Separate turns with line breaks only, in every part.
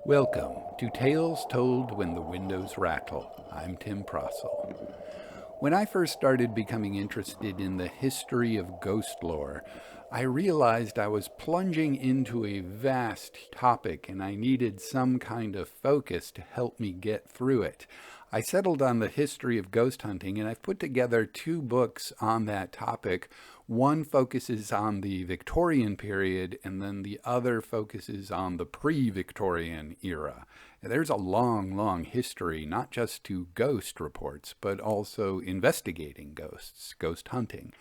Welcome to Tales Told When the Windows Rattle. I'm Tim Prossel. When I first started becoming interested in the history of ghost lore, I realized I was plunging into a vast topic and I needed some kind of focus to help me get through it. I settled on the history of ghost hunting and I've put together two books on that topic. One focuses on the Victorian period and then the other focuses on the pre-Victorian era. There's a long, long history, not just to ghost reports, but also investigating ghosts, ghost hunting.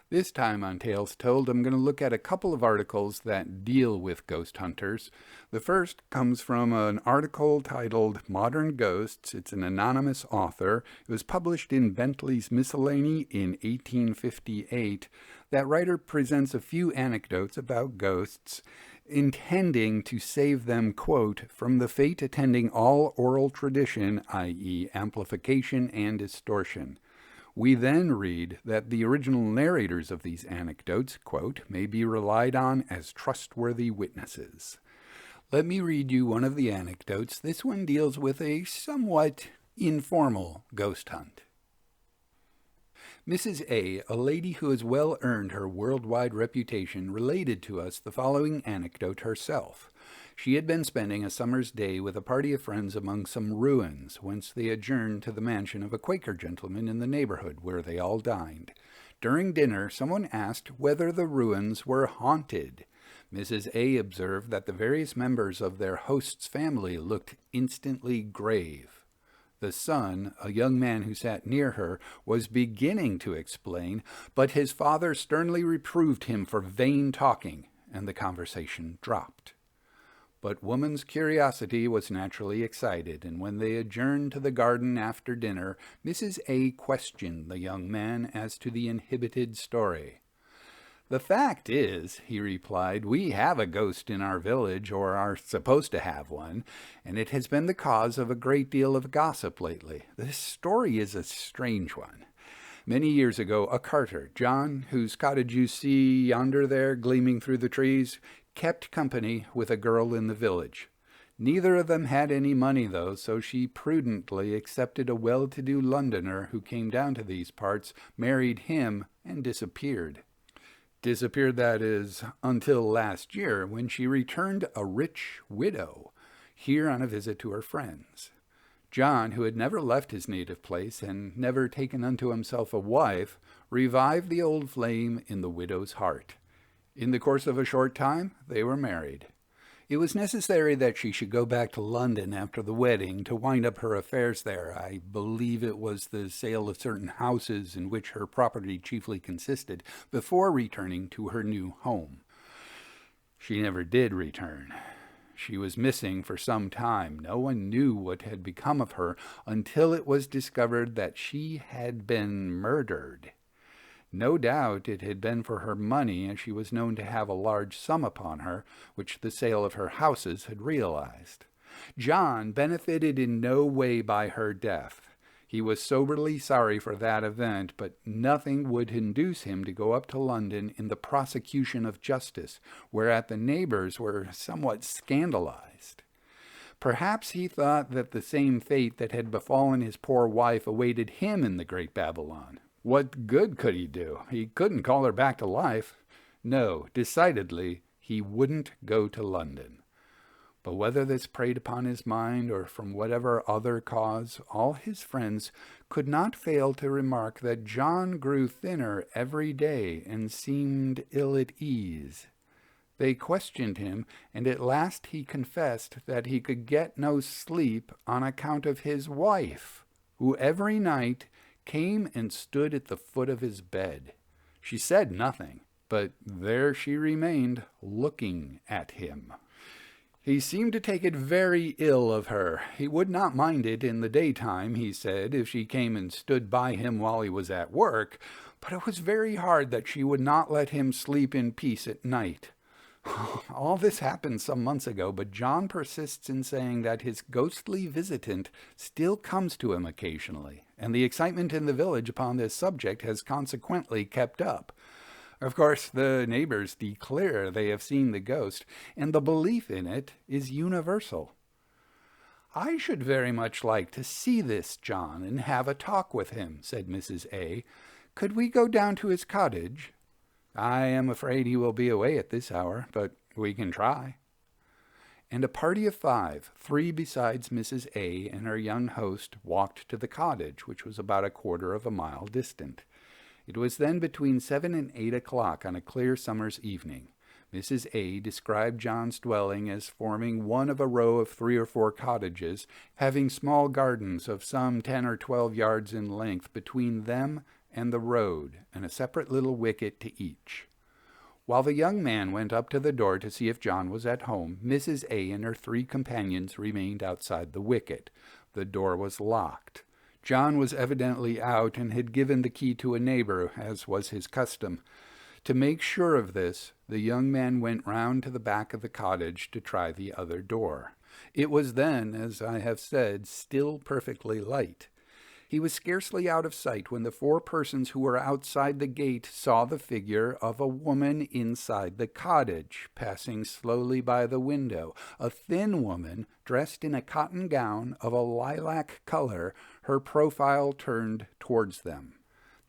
This time on Tales Told, I'm going to look at a couple of articles that deal with ghost hunters. The first comes from an article titled Modern Ghosts. It's an anonymous author. It was published in Bentley's Miscellany in 1858. That writer presents a few anecdotes about ghosts, intending to save them, quote, from the fate attending all oral tradition, i.e. amplification and distortion. We then read that the original narrators of these anecdotes, quote, may be relied on as trustworthy witnesses. Let me read you one of the anecdotes. This one deals with a somewhat informal ghost hunt. Mrs. A lady who has well earned her worldwide reputation, related to us the following anecdote herself. She had been spending a summer's day with a party of friends among some ruins, whence they adjourned to the mansion of a Quaker gentleman in the neighborhood, where they all dined. During dinner, someone asked whether the ruins were haunted. Mrs. A observed that the various members of their host's family looked instantly grave. The son, a young man who sat near her, was beginning to explain, but his father sternly reproved him for vain talking, and the conversation dropped. But woman's curiosity was naturally excited, and when they adjourned to the garden after dinner, Mrs. A questioned the young man as to the inhibited story. "The fact is," he replied, "we have a ghost in our village, or are supposed to have one, and it has been the cause of a great deal of gossip lately. This story is a strange one. Many years ago, a carter, John, whose cottage you see yonder there gleaming through the trees, kept company with a girl in the village. Neither of them had any money, though, so she prudently accepted a well-to-do Londoner who came down to these parts, married him, and disappeared. Disappeared, that is, until last year, when she returned a rich widow, here on a visit to her friends. John, who had never left his native place and never taken unto himself a wife, revived the old flame in the widow's heart. In the course of a short time, they were married. It was necessary that she should go back to London after the wedding to wind up her affairs there. I believe it was the sale of certain houses in which her property chiefly consisted, before returning to her new home. She never did return. She was missing for some time. No one knew what had become of her until it was discovered that she had been murdered. No doubt it had been for her money, as she was known to have a large sum upon her, which the sale of her houses had realized. John benefited in no way by her death. He was soberly sorry for that event, but nothing would induce him to go up to London in the prosecution of justice, whereat the neighbors were somewhat scandalized. Perhaps he thought that the same fate that had befallen his poor wife awaited him in the great Babylon. What good could he do? He couldn't call her back to life. No, decidedly, he wouldn't go to London. But whether this preyed upon his mind or from whatever other cause, all his friends could not fail to remark that John grew thinner every day and seemed ill at ease. They questioned him, and at last he confessed that he could get no sleep on account of his wife, who every night came and stood at the foot of his bed. She said nothing, but there she remained, looking at him. He seemed to take it very ill of her. He would not mind it in the daytime, he said, if she came and stood by him while he was at work, but it was very hard that she would not let him sleep in peace at night. All this happened some months ago, but John persists in saying that his ghostly visitant still comes to him occasionally, and the excitement in the village upon this subject has consequently kept up. Of course, the neighbors declare they have seen the ghost, and the belief in it is universal. "I should very much like to see this John and have a talk with him," said Mrs. A. "Could we go down to his cottage?" "I am afraid he will be away at this hour, but we can try." And a party of 5, 3 besides Mrs. A. and her young host, walked to the cottage, which was about a quarter of a mile distant. It was then between 7 and 8 o'clock on a clear summer's evening. Mrs. A. described John's dwelling as forming one of a row of 3 or 4 cottages, having small gardens of some 10 or 12 yards in length between them and the road, and a separate little wicket to each. While the young man went up to the door to see if John was at home, Mrs. A. and her 3 companions remained outside the wicket. The door was locked. John was evidently out and had given the key to a neighbor, as was his custom. To make sure of this, the young man went round to the back of the cottage to try the other door. It was then, as I have said, still perfectly light. He was scarcely out of sight when the 4 persons who were outside the gate saw the figure of a woman inside the cottage, passing slowly by the window, a thin woman dressed in a cotton gown of a lilac color, her profile turned towards them.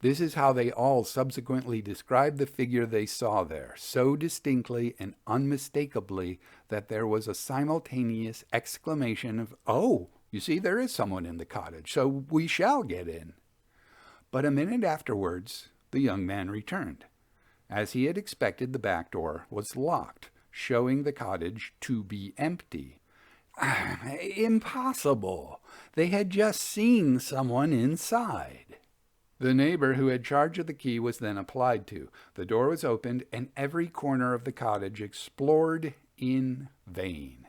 This is how they all subsequently described the figure they saw there, so distinctly and unmistakably that there was a simultaneous exclamation of, "Oh! You see, there is someone in the cottage, so we shall get in." But a minute afterwards, the young man returned. As he had expected, the back door was locked, showing the cottage to be empty. Impossible! They had just seen someone inside. The neighbor who had charge of the key was then applied to. The door was opened, and every corner of the cottage explored in vain.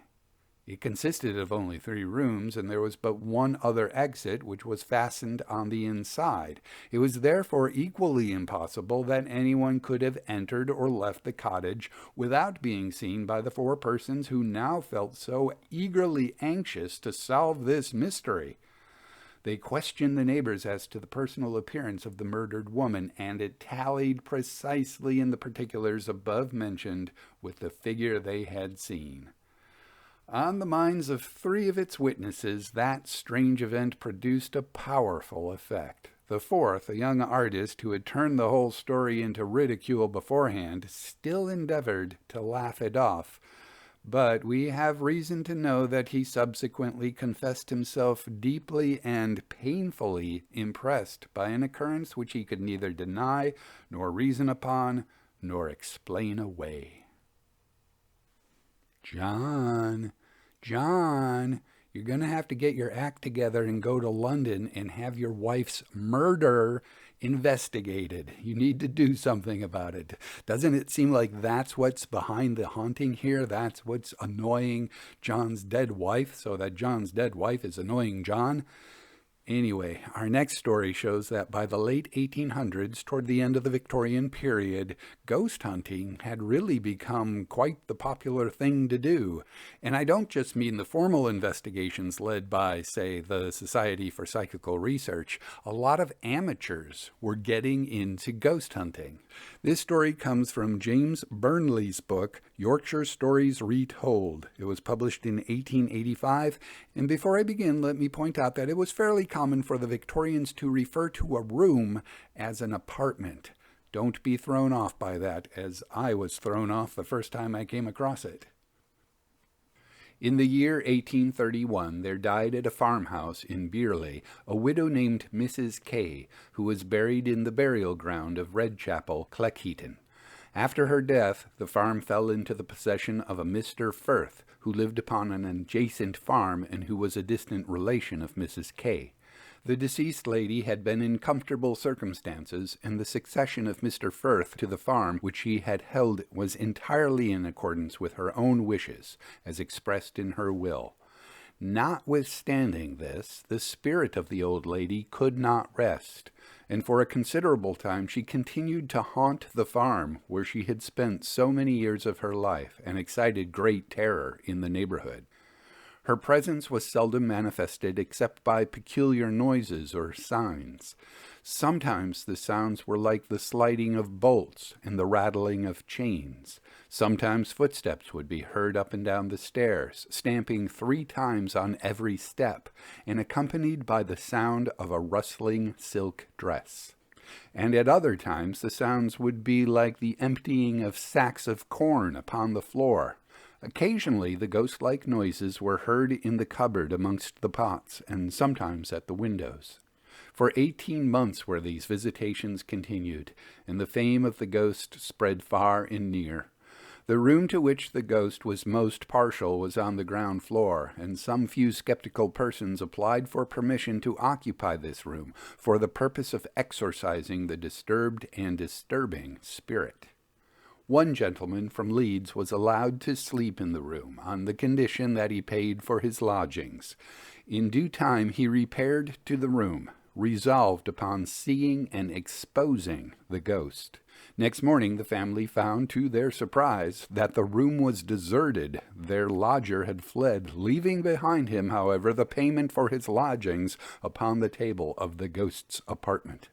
It consisted of only 3 rooms, and there was but one other exit, which was fastened on the inside. It was therefore equally impossible that anyone could have entered or left the cottage without being seen by the 4 persons who now felt so eagerly anxious to solve this mystery. They questioned the neighbors as to the personal appearance of the murdered woman, and it tallied precisely in the particulars above mentioned with the figure they had seen. On the minds of 3 of its witnesses, that strange event produced a powerful effect. The 4th, a young artist who had turned the whole story into ridicule beforehand, still endeavored to laugh it off, but we have reason to know that he subsequently confessed himself deeply and painfully impressed by an occurrence which he could neither deny, nor reason upon, nor explain away. John, you're going to have to get your act together and go to London and have your wife's murder investigated. You need to do something about it. Doesn't it seem like that's what's behind the haunting here? That's what's annoying John's dead wife, so that John's dead wife is annoying John? Anyway, our next story shows that by the late 1800s, toward the end of the Victorian period, ghost hunting had really become quite the popular thing to do. And I don't just mean the formal investigations led by, say, the Society for Psychical Research. A lot of amateurs were getting into ghost hunting. This story comes from James Burnley's book, Yorkshire Stories Retold. It was published in 1885, and before I begin, let me point out that it was fairly common for the Victorians to refer to a room as an apartment. Don't be thrown off by that, as I was thrown off the first time I came across it. In the year 1831, there died at a farmhouse in Beerley a widow named Mrs. K., who was buried in the burial ground of Redchapel, Cleckheaton. After her death, the farm fell into the possession of a Mr. Firth, who lived upon an adjacent farm and who was a distant relation of Mrs. K. The deceased lady had been in comfortable circumstances, and the succession of Mr. Firth to the farm which he had held was entirely in accordance with her own wishes, as expressed in her will. Notwithstanding this, the spirit of the old lady could not rest, and for a considerable time she continued to haunt the farm where she had spent so many years of her life and excited great terror in the neighborhood. Her presence was seldom manifested except by peculiar noises or signs. Sometimes the sounds were like the sliding of bolts and the rattling of chains. Sometimes footsteps would be heard up and down the stairs, stamping 3 times on every step, and accompanied by the sound of a rustling silk dress. And at other times the sounds would be like the emptying of sacks of corn upon the floor. Occasionally the ghost-like noises were heard in the cupboard amongst the pots, and sometimes at the windows. For 18 months were these visitations continued, and the fame of the ghost spread far and near. The room to which the ghost was most partial was on the ground floor, and some few skeptical persons applied for permission to occupy this room for the purpose of exorcising the disturbed and disturbing spirit. One gentleman from Leeds was allowed to sleep in the room on the condition that he paid for his lodgings. In due time he repaired to the room, resolved upon seeing and exposing the ghost. Next morning the family found, to their surprise, that the room was deserted. Their lodger had fled, leaving behind him, however, the payment for his lodgings upon the table of the ghost's apartment.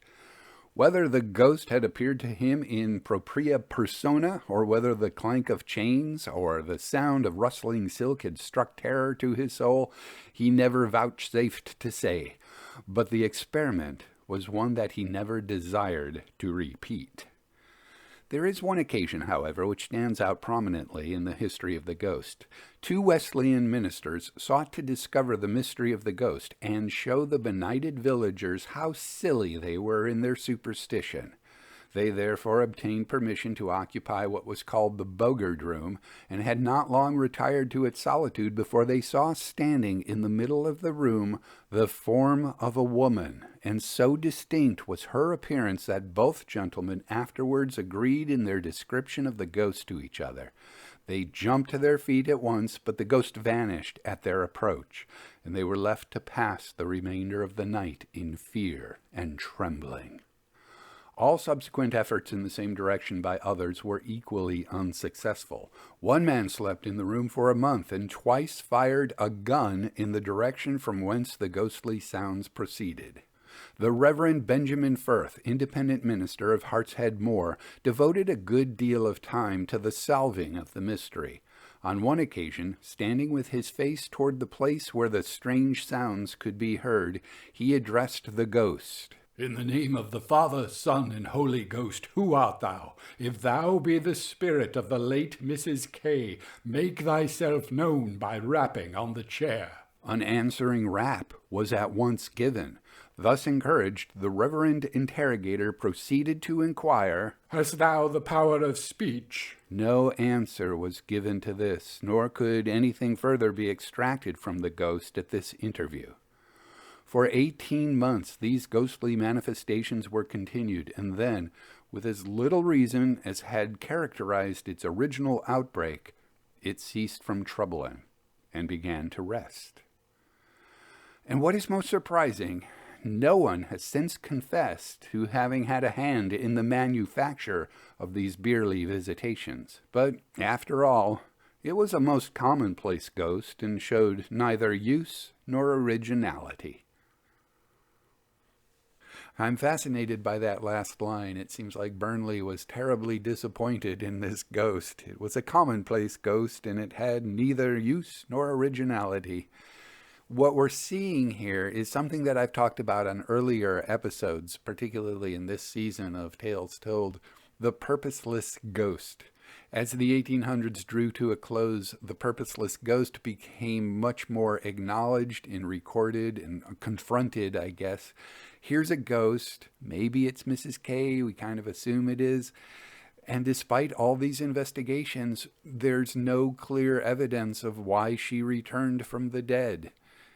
Whether the ghost had appeared to him in propria persona, or whether the clank of chains or the sound of rustling silk had struck terror to his soul, he never vouchsafed to say, but the experiment was one that he never desired to repeat. There is one occasion, however, which stands out prominently in the history of the ghost. 2 Wesleyan ministers sought to discover the mystery of the ghost and show the benighted villagers how silly they were in their superstition. They therefore obtained permission to occupy what was called the Bogard Room, and had not long retired to its solitude before they saw standing in the middle of the room the form of a woman, and so distinct was her appearance that both gentlemen afterwards agreed in their description of the ghost to each other. They jumped to their feet at once, but the ghost vanished at their approach, and they were left to pass the remainder of the night in fear and trembling. All subsequent efforts in the same direction by others were equally unsuccessful. One man slept in the room for a month, and twice fired a gun in the direction from whence the ghostly sounds proceeded. The Reverend Benjamin Firth, independent minister of Hartshead Moor, devoted a good deal of time to the solving of the mystery. On one occasion, standing with his face toward the place where the strange sounds could be heard, he addressed the ghost. "In the name of the Father, Son, and Holy Ghost, who art thou? If thou be the spirit of the late Mrs. K., make thyself known by rapping on the chair." An answering rap was at once given. Thus encouraged, the reverend interrogator proceeded to inquire, "Hast thou the power of speech?" No answer was given to this, nor could anything further be extracted from the ghost at this interview. For 18 months these ghostly manifestations were continued, and then, with as little reason as had characterized its original outbreak, it ceased from troubling and began to rest. And what is most surprising, no one has since confessed to having had a hand in the manufacture of these beerly visitations. But, after all, it was a most commonplace ghost, and showed neither use nor originality. I'm fascinated by that last line. It seems like Burnley was terribly disappointed in this ghost. It was a commonplace ghost, and it had neither use nor originality. What we're seeing here is something that I've talked about on earlier episodes, particularly in this season of Tales Told, the purposeless ghost. As the 1800s drew to a close, the purposeless ghost became much more acknowledged and recorded and confronted, I guess. Here's a ghost. Maybe it's Mrs. K. We kind of assume it is. And despite all these investigations, there's no clear evidence of why she returned from the dead.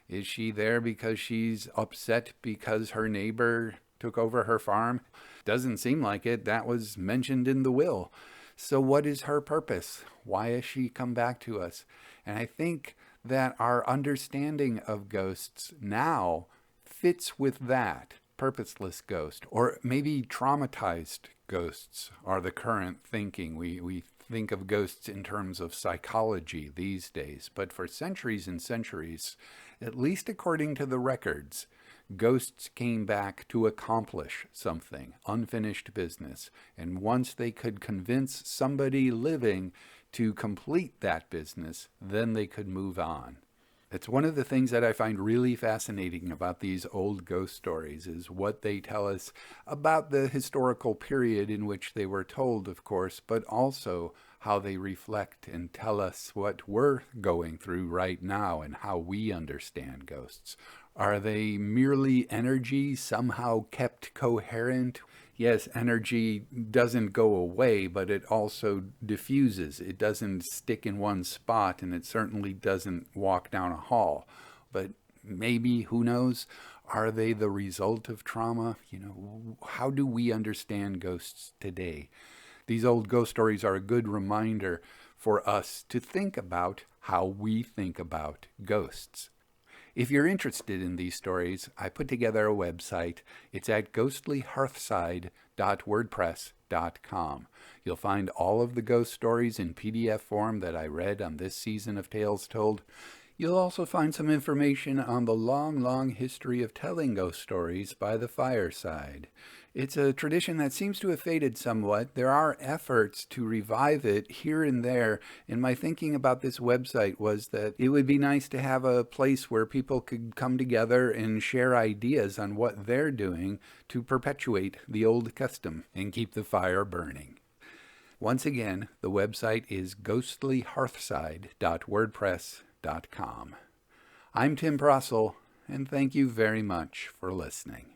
Is she there because she's upset because her neighbor took over her farm? Doesn't seem like it. That was mentioned in the will. So what is her purpose? Why has she come back to us? And I think that our understanding of ghosts now fits with that purposeless ghost, or maybe traumatized ghosts are the current thinking. We think of ghosts in terms of psychology these days, but for centuries and centuries, at least according to the records, ghosts came back to accomplish something, unfinished business, and once they could convince somebody living to complete that business, then they could move on. It's one of the things that I find really fascinating about these old ghost stories is what they tell us about the historical period in which they were told, of course, but also how they reflect and tell us what we're going through right now and how we understand ghosts. Are they merely energy somehow kept coherent? Yes, energy doesn't go away, but it also diffuses. It doesn't stick in one spot, and it certainly doesn't walk down a hall. But maybe, who knows, are they the result of trauma? How do we understand ghosts today? These old ghost stories are a good reminder for us to think about how we think about ghosts. If you're interested in these stories, I put together a website. It's at ghostlyhearthside.wordpress.com. You'll find all of the ghost stories in PDF form that I read on this season of Tales Told. You'll also find some information on the long, long history of telling ghost stories by the fireside. It's a tradition that seems to have faded somewhat. There are efforts to revive it here and there, and my thinking about this website was that it would be nice to have a place where people could come together and share ideas on what they're doing to perpetuate the old custom and keep the fire burning. Once again, the website is ghostlyhearthside.wordpress.com. I'm Tim Prossel, and thank you very much for listening.